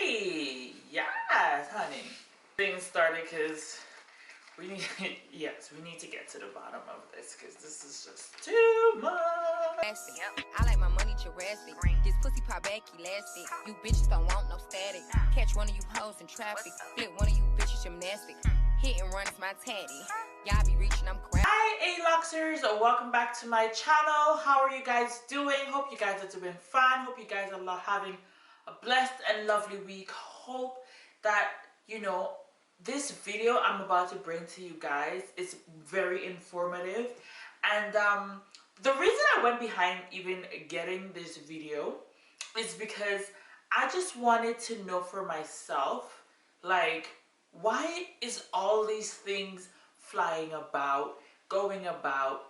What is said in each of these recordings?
Hey, yes, honey. Things started because we need, yes, we need to get to the bottom of this because this is just too much. I like my money Jurassic. This pussy pop back elastic. You bitches don't want no static. Catch one of you hoes in traffic. Flip one of you bitches gymnastic. Hit and run is my tatty. Y'all be reaching, I'm crazy. Hi A-luxers, welcome back to my channel. How are you guys doing? Hope you guys are doing fine. Hope you guys are having a blessed and lovely week. Hope that, this video I'm about to bring to you guys is very informative. And the reason I went behind even getting this video is because I just wanted to know for myself, like, why is all these things flying about, going about?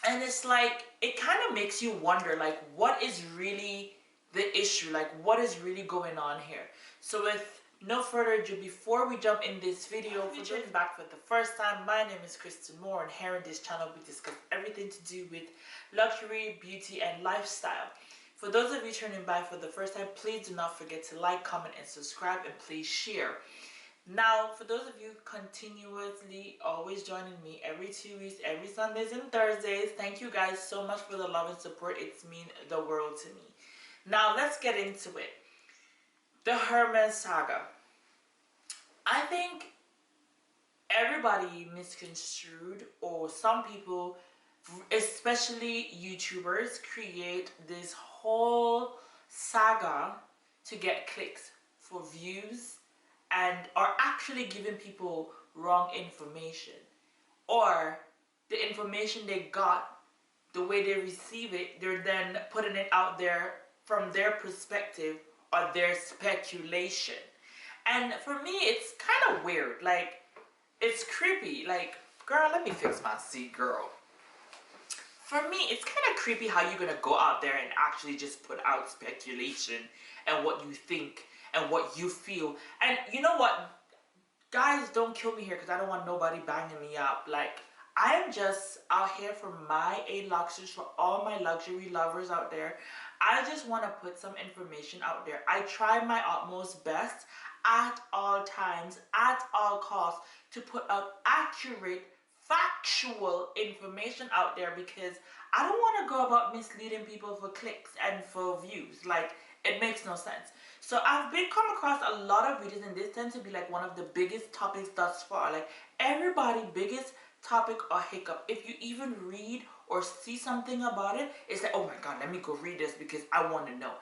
And it's like, it kind of makes you wonder, like, what is really the issue? Like, what is really going on here? So with no further ado, before we jump in this video, for those back for the first time, my name is Kristen, and here in this channel we discuss everything to do with luxury, beauty, and lifestyle. For those of you turning back for the first time, please do not forget to like, comment, and subscribe, and please share. Now, for those of you continuously always joining me every 2 weeks, every Sundays and Thursdays, thank you guys so much for the love and support. It's mean the world to me. Now, let's get into it. The Hermes saga. I think everybody misconstrued, or some people, especially YouTubers, create this whole saga to get clicks, for views, and are actually giving people wrong information, or the information they got, the way they receive it, they're then putting it out there from their perspective or their speculation. And for me, it's kind of weird. Like, it's creepy. Like, girl, let me fix my seat, girl. For me, it's kind of creepy how you're gonna go out there and actually just put out speculation and what you think and what you feel. And you know what? Guys, don't kill me here because I don't want nobody banging me up. Like, I'm just out here for my A-luxers, for all my luxury lovers out there. I just want to put some information out there. I try my utmost best at all times, at all costs, to put out accurate, factual information out there, because I don't want to go about misleading people for clicks and for views. Like, it makes no sense. So I've been come across a lot of videos, and this tends to be like one of the biggest topics thus far. Like, everybody biggest topic or hiccup. If you even read or see something about it, it's like, oh my god, let me go read this because I want to know,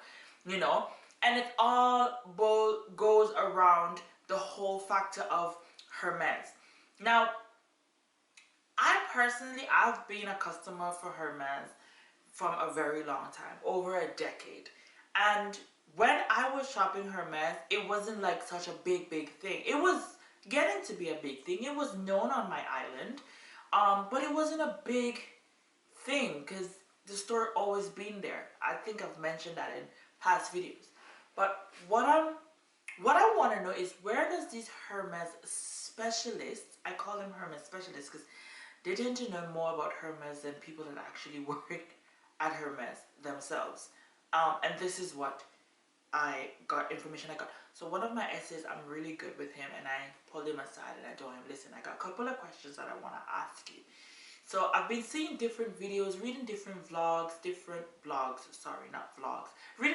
and it all goes around the whole factor of Hermes. Now, I've been a customer for Hermes from a very long time, over a decade. And when I was shopping Hermes, it wasn't like such a big thing. It was getting to be a big thing. It was known on my island, but it wasn't a big thing because the store always been there. I think I've mentioned that in past videos. But what I want to know is, where does these Hermes specialists, I call them Hermes specialists because they tend to know more about Hermes than people that actually work at Hermes themselves. And this is what information I got. So one of my essays, I'm really good with him, and I pulled him aside and I told him, listen, I got a couple of questions that I want to ask you. So I've been seeing different videos, reading different vlogs, reading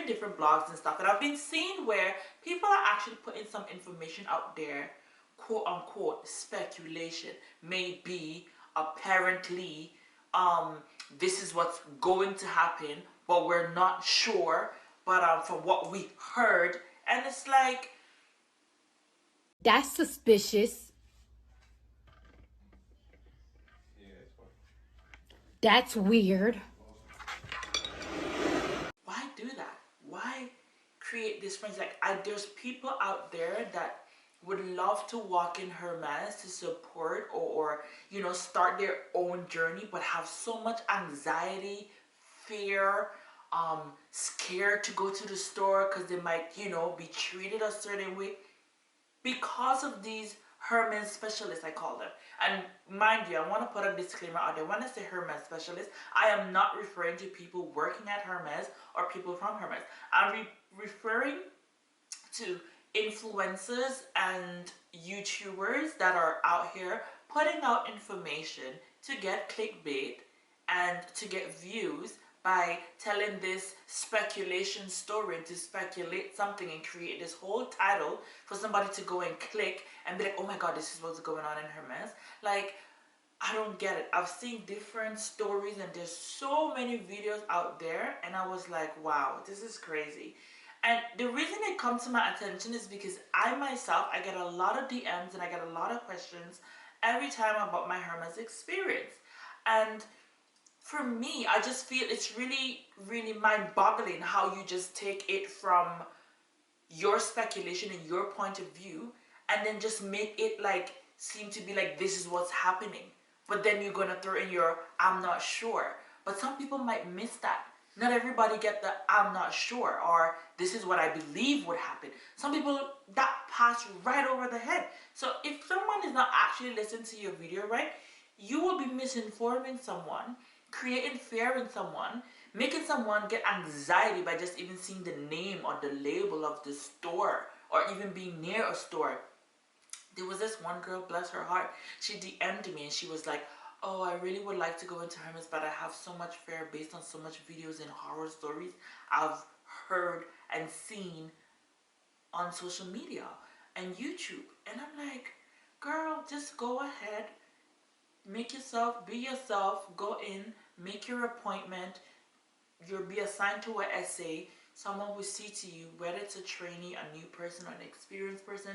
different blogs and stuff, and I've been seeing where people are actually putting some information out there, quote unquote speculation, maybe, apparently, this is what's going to happen, but we're not sure, but from what we heard. And it's like, That's suspicious. That's weird. why do that? Why create this friends? Like, there's people out there that would love to walk in Hermes to support or start their own journey, but have so much anxiety, fear, scared to go to the store because they might be treated a certain way because of these Hermes specialists, I call them. And mind you, I want to put a disclaimer out there. When I say Hermes specialist, I am not referring to people working at Hermes or people from Hermes. I'm referring to influencers and YouTubers that are out here putting out information to get clickbait and to get views by telling this speculation story, to speculate something and create this whole title for somebody to go and click and be like, oh my god, this is what's going on in Hermes. Like, I don't get it. I've seen different stories and there's so many videos out there, and I was like, wow, this is crazy. And the reason it comes to my attention is because I myself, I get a lot of DMs and I get a lot of questions every time about my Hermes experience. And for me, I just feel it's really, really mind-boggling how you just take it from your speculation and your point of view and then just make it like seem to be like this is what's happening. But then you're gonna throw in your I'm not sure. But some people might miss that. Not everybody get the I'm not sure or this is what I believe would happen. Some people that pass right over the head. So if someone is not actually listening to your video, right, you will be misinforming someone, creating fear in someone, making someone get anxiety by just even seeing the name or the label of the store or even being near a store. There was this one girl, bless her heart, she DM'd me and she was like, oh, I really would like to go into Hermes, but I have so much fear based on so much videos and horror stories I've heard and seen on social media and YouTube. And I'm like, girl, just go ahead, make yourself, be yourself, go in, make your appointment, you'll be assigned to an SA, someone will see to you, whether it's a trainee, a new person, or an experienced person,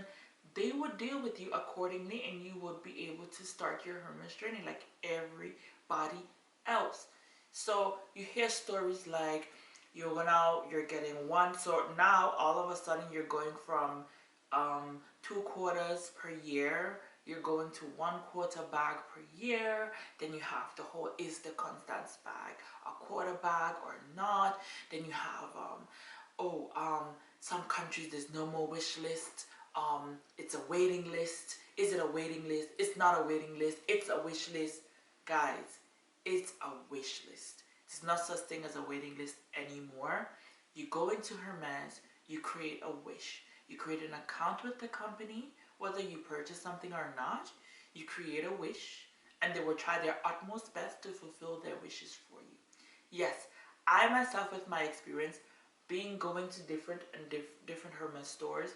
they would deal with you accordingly and you would be able to start your Hermes journey like everybody else. So you hear stories like you're getting one, so now all of a sudden you're going from 2 quarters per year, you're going to 1 quarter bag per year, then you have the whole is the Constance bag a quarter bag or not, then you have some countries there's no more wish list, it's a waiting list. Is it a waiting list? It's not a waiting list, it's a wish list. Guys, it's a wish list. There's no such thing as a waiting list anymore. You go into Hermes, you create a wish, you create an account with the company, whether you purchase something or not, you create a wish and they will try their utmost best to fulfill their wishes for you. Yes, I myself, with my experience being going to different Hermes stores,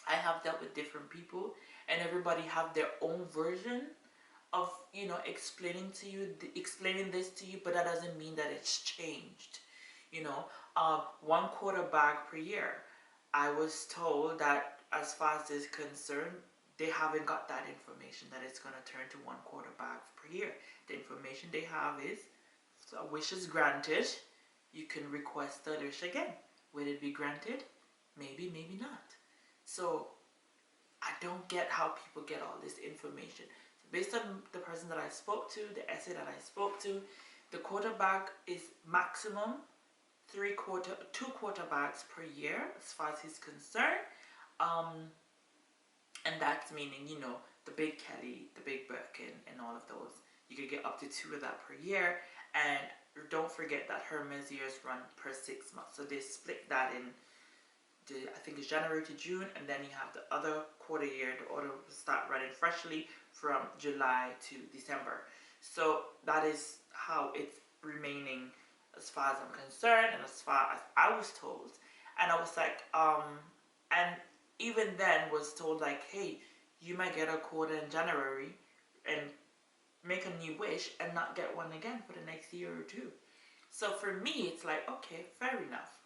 I have dealt with different people and everybody have their own version of, you know, explaining this to you, but that doesn't mean that it's changed. You know, 1 quarter bag per year. I was told that as far as this is concerned, they haven't got that information that it's going to turn to 1 quarter bag per year. The information they have is, so a wish is granted, you can request the wish again. Will it be granted? Maybe, maybe not. So I don't get how people get all this information. So based on the person that I spoke to, the essay that I spoke to, the quarter bag is maximum 2 quarter bags per year as far as he's concerned. And that's meaning, you know, the big Kelly, the big Birkin, and all of those. You could get up to 2 of that per year. And don't forget that Hermes years run per 6 months. So they split that in, I think it's January to June, and then you have the other quarter year. The order will start running freshly from July to December. So that is how it's remaining as far as I'm concerned and as far as I was told. And I was like, and even then was told like, hey, you might get a quarter in January and make a new wish and not get one again for the next year or 2. So for me, it's like, okay, fair enough.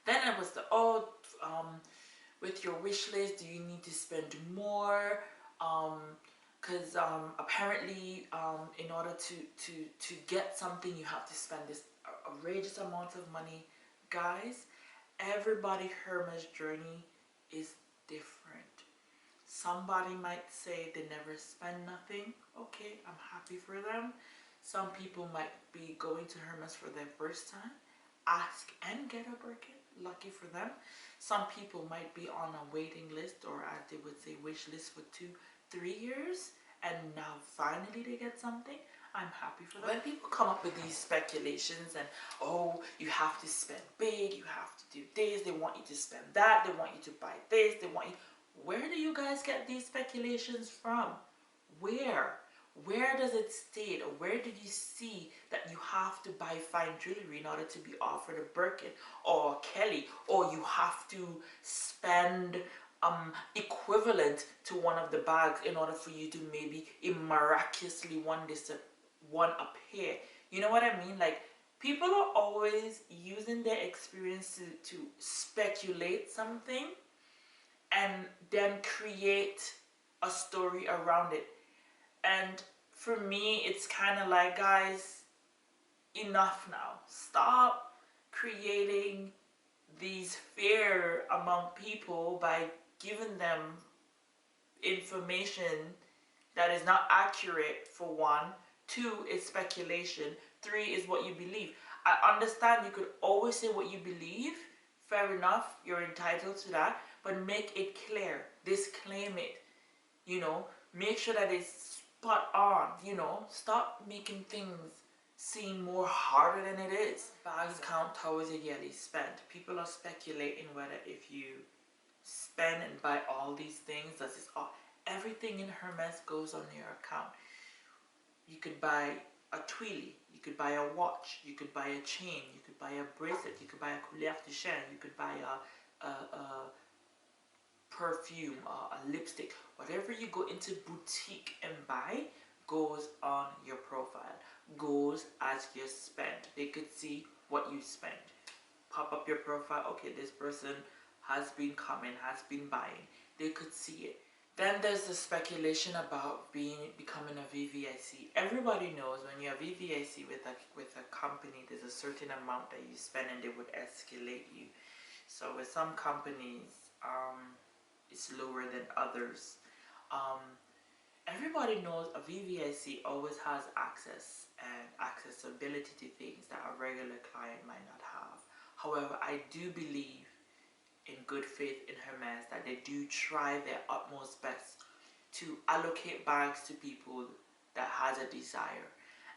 Then it was the, with your wish list, do you need to spend more? Because apparently in order to get something, you have to spend this outrageous amount of money. Guys, everybody Hermes journey is different. Somebody might say they never spend nothing. Okay, I'm happy for them. Some people might be going to Hermes for their first time, ask and get a Birkin. Lucky for them. Some people might be on a waiting list, or as they would say, wish list for 2-3 years, and now finally they get something. I'm happy for them. When people come up with these speculations and, oh, you have to spend big, you have to do this, they want you to spend that, they want you to buy this, they want you. Where do you guys get these speculations from? Where? Where does it state, or where did you see that you have to buy fine jewelry in order to be offered a Birkin or a Kelly, or you have to spend equivalent to one of the bags in order for you to maybe miraculously one a pair? You know what I mean? Like, people are always using their experience to speculate something and then create a story around it. And for me, it's kind of like, guys, enough now. Stop creating these fear among people by giving them information that is not accurate, for one. Two, is speculation. Three, is what you believe. I understand you could always say what you believe. Fair enough, you're entitled to that. But make it clear. Disclaim it. You know, make sure that it's spot on. You know, stop making things seem more harder than it is. Bags count towards a yearly spend. People are speculating whether if you spend and buy all these things, does this all, everything in Hermes goes on your account. You could buy a Twilly, you could buy a watch, you could buy a chain, you could buy a bracelet, you could buy a collier de chaîne, you could buy a perfume, a lipstick. Whatever you go into boutique and buy goes on your profile, goes as your spend. They could see what you spend. Pop up your profile. Okay, this person has been coming, has been buying. They could see it. Then there's the speculation about becoming a VVIC. Everybody knows when you're a VVIC with a company, there's a certain amount that you spend and they would escalate you. So with some companies, it's lower than others. Everybody knows a VVIC always has access and accessibility to things that a regular client might not have. However, I do believe in good faith in Hermes that they do try their utmost best to allocate bags to people that has a desire.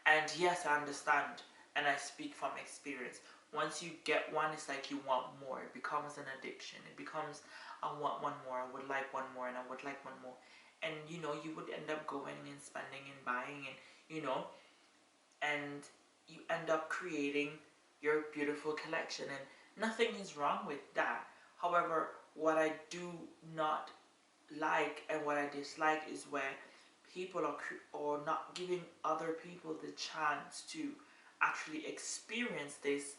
And yes, I understand, and I speak from experience. Once you get one, it's like you want more. It becomes an addiction. It becomes, I want one more, I would like one more, and I would like one more. And you know, you would end up going and spending and buying, and you know, and you end up creating your beautiful collection, and nothing is wrong with that. However, what I do not like and what I dislike is where people are not giving other people the chance to actually experience this.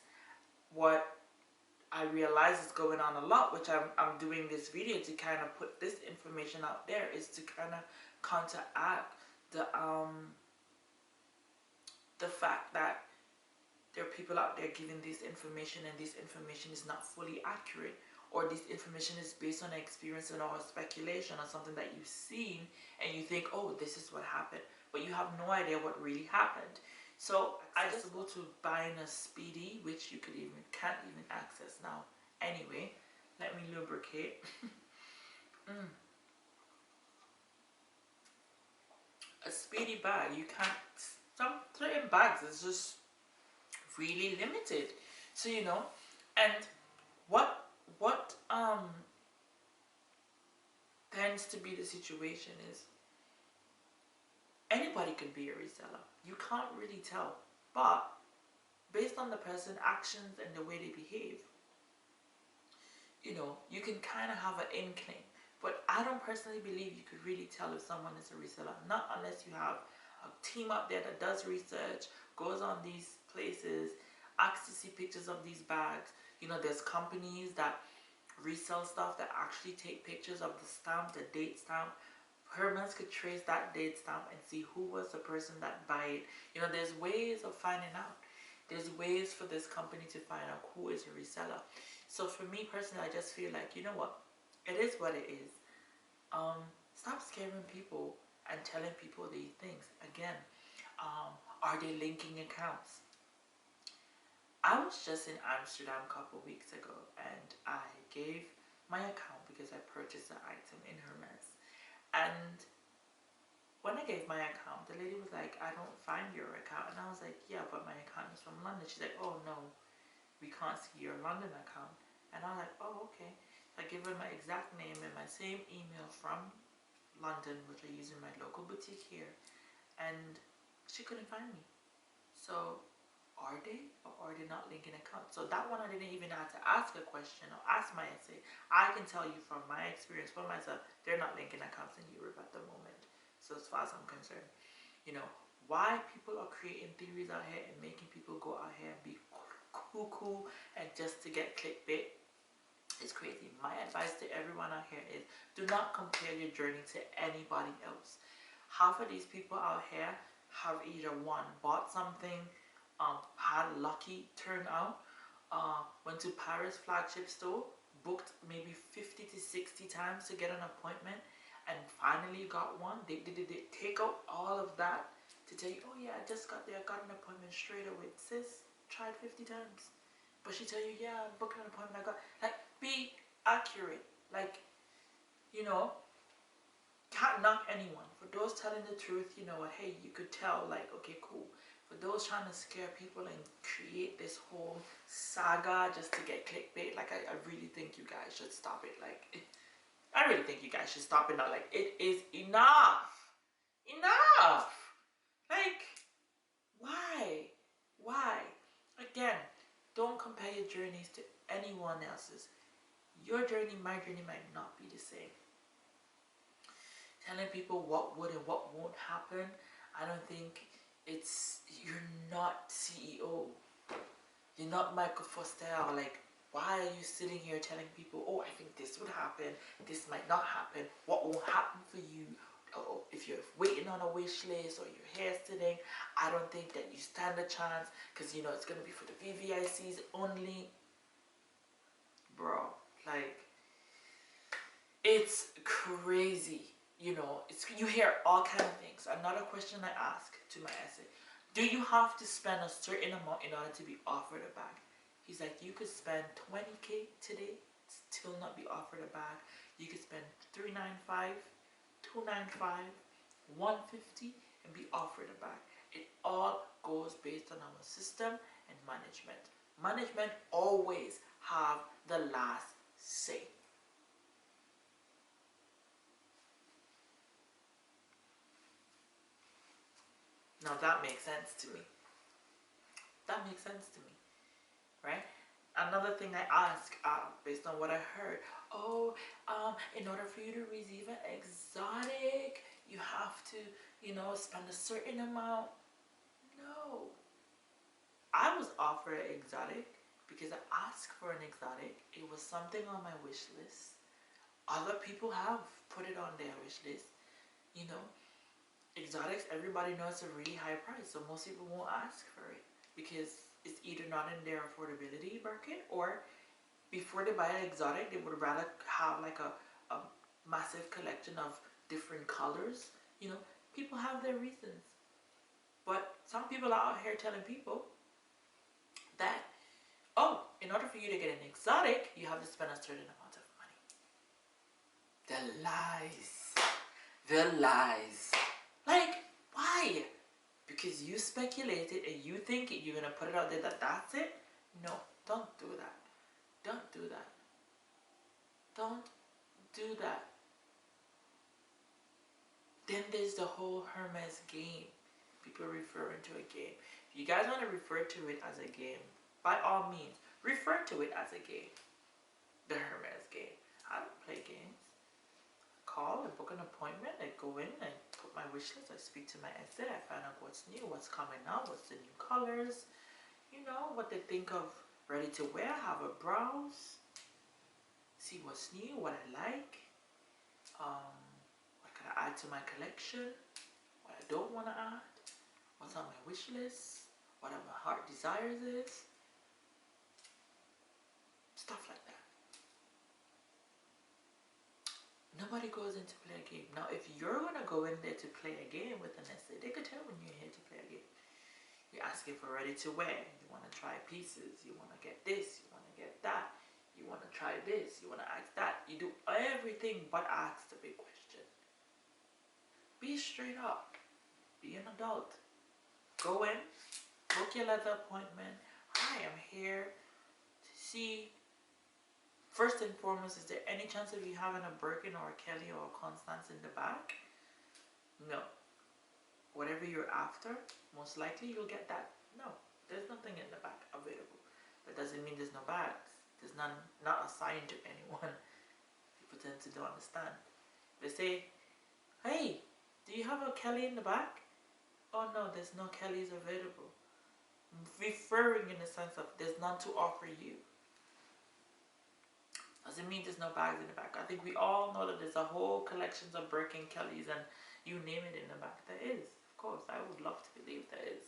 What I realize is going on a lot, which I'm doing this video to kind of put this information out there, is to kind of counteract the fact that there are people out there giving this information and this information is not fully accurate, or this information is based on experience and or speculation or something that you've seen and you think, oh, this is what happened, but you have no idea what really happened. So I just go to buying a Speedy, which you can't even access now. Anyway, let me lubricate. A Speedy bag, you can't, some certain bags is just really limited. So you know, and what tends to be the situation is anybody can be a reseller. You can't really tell, but based on the person's actions and the way they behave, you know, you can kind of have an inkling. But I don't personally believe you could really tell if someone is a reseller, not unless you have a team up there that does research, goes on these places, asks to see pictures of these bags. You know, there's companies that resell stuff that actually take pictures of the stamp, the date stamp. Hermes could trace that date stamp and see who was the person that buy it. You know, there's ways of finding out. There's ways for this company to find out who is a reseller. So for me personally, I just feel like, you know what, it is what it is. Stop scaring people and telling people these things. Again, are they linking accounts? I was just in Amsterdam a couple weeks ago and I gave my account because I purchased an item in Hermes. And when I gave my account, the lady was like, I don't find your account. And I was like, yeah, but my account is from London. She's like, oh no, we can't see your London account. And I was okay. I give her my exact name and my same email from London, which I use in my local boutique here, and she couldn't find me. So are they or are they not linking accounts? So that one I didn't even have to ask a question or ask my essay. I can tell you from my experience for myself, they're not linking accounts in Europe at the moment. So as far as I'm concerned, you know, why people are creating theories out here and making people go out here and be cuckoo and just to get clickbait is crazy. My advice to everyone out here is do not compare your journey to anybody else. Half of these people out here have either one, bought something, had lucky turnout, went to Paris flagship store, booked maybe 50 to 60 times to get an appointment, and finally got one. They take out all of that to tell you, oh yeah, I just got there, I got an appointment straight away. Sis, tried 50 times. But she tell you, yeah, I'm booking an appointment, I got, like, be accurate. Like, you know, can't knock anyone. For those telling the truth, you know what, hey, you could tell, like, okay, cool. For those trying to scare people and create this whole saga just to get clickbait, like, I really think you guys should stop it. Like, I really think you guys should stop it now. Like, it is enough. Enough. Like, why? Why? Again, don't compare your journeys to anyone else's. Your journey, my journey might not be the same. Telling people what would and what won't happen, I don't think you're not CEO. You're not Michael Fostel. Like, why are you sitting here telling people, oh, I think this would happen, this might not happen, what will happen for you? Oh, if you're waiting on a wish list or your hair's thinning, I don't think that you stand a chance because, you know, it's going to be for the VVICs only. Bro, like, it's crazy. You know, you hear all kind of things. Another question I ask to my essay, do you have to spend a certain amount in order to be offered a bag? He's like, you could spend 20K today, still not be offered a bag. You could spend $395, $295, $150 and be offered a bag. It all goes based on our system and management. Management always have the last say. Now that makes sense to me. That makes sense to me, right? Another thing I ask, based on what I heard, oh, in order for you to receive an exotic, you have to, you know, spend a certain amount. No. I was offered an exotic because I asked for an exotic. It was something on my wish list. Other people have put it on their wish list, you know. Exotics, everybody knows it's a really high price, so most people won't ask for it because it's either not in their affordability bracket, or before they buy an exotic, they would rather have like a massive collection of different colors. You know, people have their reasons. But some people are out here telling people that, oh, in order for you to get an exotic, you have to spend a certain amount of money. The lies. The lies. Like, why? Because you speculated and you think you're going to put it out there that that's it? No, don't do that. Don't do that. Don't do that. Then there's the whole Hermes game. People referring to a game. If you guys want to refer to it as a game, by all means, refer to it as a game. The Hermes game. I don't play games. Call and book an appointment. I go in, I put my wish list, I speak to my essay, I find out what's new, what's coming out, what's the new colors, you know, what they think of ready to wear, have a browse, see what's new, what I like, what can I add to my collection, what I don't want to add, what's on my wish list, what my heart desires is, stuff like that. Nobody goes in to play a game. Now, if you're going to go in there to play a game with an essay, they could tell when you're here to play a game. You're asking for ready to wear. You want to try pieces. You want to get this. You want to get that. You want to try this. You want to ask that. You do everything but ask the big question. Be straight up. Be an adult. Go in. Book your leather appointment. Hi, I'm here to see. first and foremost, is there any chance of you having a Birkin or a Kelly or a Constance in the back? No. Whatever you're after, most likely you'll get that. No, there's nothing in the back available. That doesn't mean there's no bags. There's none, not assigned to anyone. People tend to don't understand. They say, hey, do you have a Kelly in the back? Oh no, there's no Kellys available. Referring in the sense of there's none to offer you. Doesn't mean there's no bags in the back. I think we all know that there's a whole collections of Birkin Kellys and you name it in the back. There is, of course. I would love to believe there is.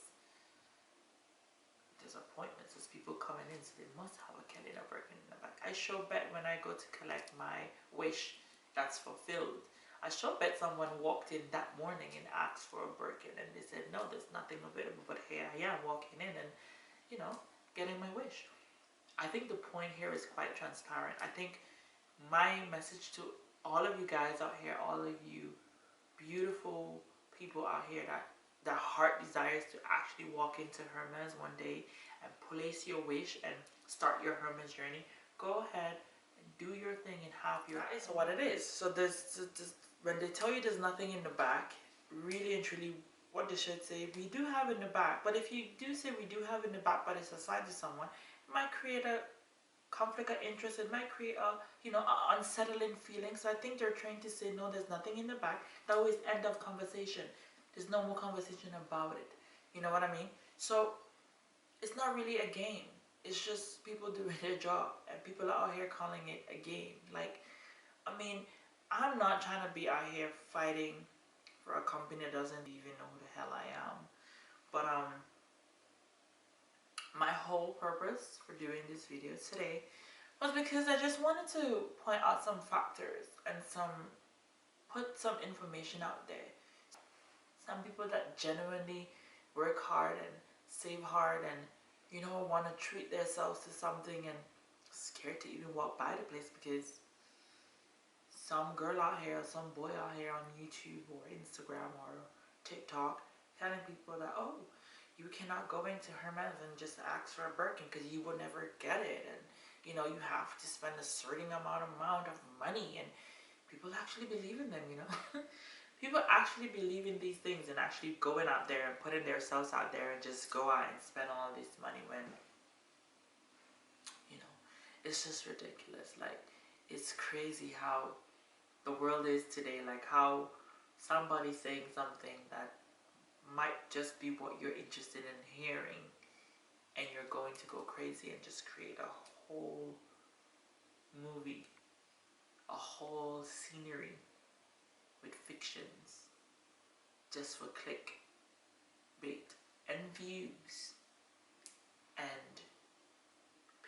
There's appointments, there's people coming in, so they must have a Kelly and a Birkin in the back. I sure bet when I go to collect my wish that's fulfilled, I sure bet someone walked in that morning and asked for a Birkin and they said, no, there's nothing available, but here I am walking in and, you know, getting my wish. I think the point here is quite transparent. I think my message to all of you guys out here, all of you beautiful people out here that heart desires to actually walk into Hermes one day and place your wish and start your Hermes journey, go ahead and do your thing and have your... That is what it is. So there's when they tell you there's nothing in the back, really and truly what they should say, we do have in the back. But if you do say we do have in the back but it's assigned to someone, it might create a conflict of interest. It might create a, you know, a unsettling feeling. So I think they're trying to say, no, there's nothing in the back. That always end of conversation. There's no more conversation about it. You know what I mean? So it's not really a game. It's just people doing their job, and people are out here calling it a game. Like, I mean, I'm not trying to be out here fighting for a company that doesn't even know who the hell I am. But my whole purpose for doing this video today was because I just wanted to point out some factors and put some information out there. Some people that genuinely work hard and save hard and, you know, want to treat themselves to something and scared to even walk by the place because some girl out here or some boy out here on YouTube or Instagram or TikTok telling people that, oh, you cannot go into Hermes and just ask for a Birkin because you will never get it, and you know, you have to spend a certain amount of money, and people actually believe in them, you know. People actually believe in these things and actually going out there and putting themselves out there and just go out and spend all this money when, you know, it's just ridiculous. Like, it's crazy how the world is today, like how somebody saying something that might just be what you're interested in hearing and you're going to go crazy and just create a whole movie, a whole scenery with fictions just for click bait and views and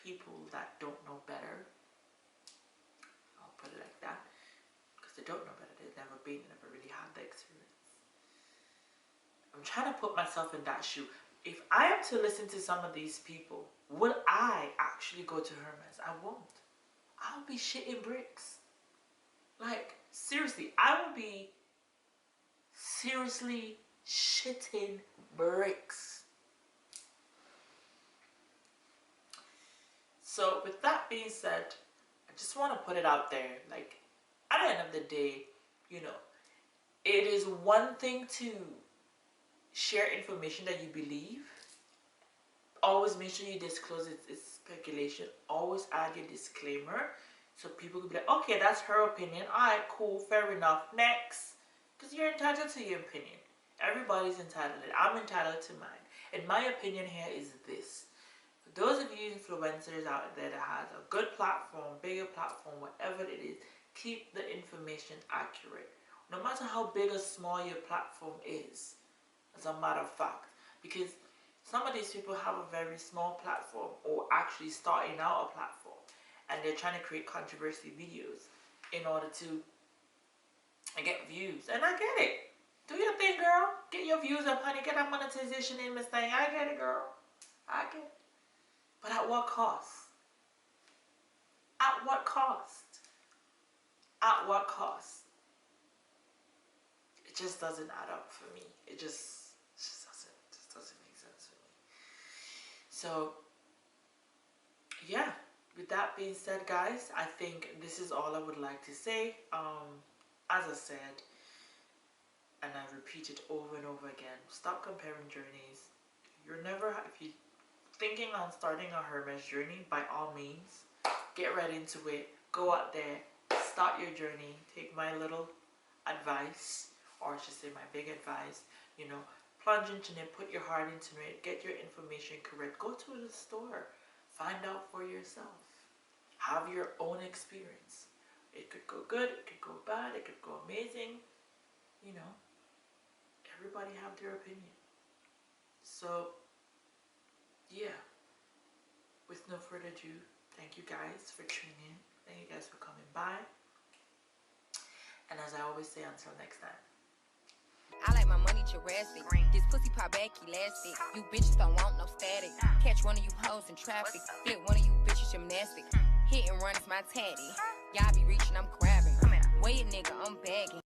people that don't know better. I'll put it like that, because they don't know better. They've never been, never really had the experience. I'm trying to put myself in that shoe. If I am to listen to some of these people, will I actually go to Hermes? I won't. I'll be shitting bricks. Like, seriously, I will be seriously shitting bricks. So with that being said, I just want to put it out there. Like, at the end of the day, you know, it is one thing to share information that you believe. Always make sure you disclose it's speculation. Always add your disclaimer so people can be like, okay, that's her opinion. Alright, cool, fair enough. Next. Because you're entitled to your opinion. Everybody's entitled to it. I'm entitled to mine. And my opinion here is this. For those of you influencers out there that has a good platform, bigger platform, whatever it is, keep the information accurate. No matter how big or small your platform is, as a matter of fact. Because some of these people have a very small platform or actually starting out a platform and they're trying to create controversy videos in order to get views. And I get it. Do your thing, girl. Get your views up, honey. Get that monetization in, Miss Thing. I get it, girl. I get it. But at what cost? At what cost? At what cost? It just doesn't add up for me. It just doesn't make sense for me. So, yeah, with that being said, guys, I think this is all I would like to say. As I said, and I repeat it over and over again, stop comparing journeys. If you're thinking on starting a Hermes journey, by all means, get right into it. Go out there, start your journey. Take my little advice, or I should say my big advice, you know, plunge into it, put your heart into it, get your information correct. Go to the store, find out for yourself. Have your own experience. It could go good, it could go bad, it could go amazing. You know, everybody have their opinion. So, yeah, with no further ado, thank you guys for tuning in. Thank you guys for coming by. And as I always say, until next time. I like my money Jurassic. This pussy pop back elastic. You bitches don't want no static. Catch one of you hoes in traffic. Flip one of you bitches gymnastic. Hit and run is my tatty. Y'all be reaching, I'm grabbing. Wait, nigga, I'm bagging.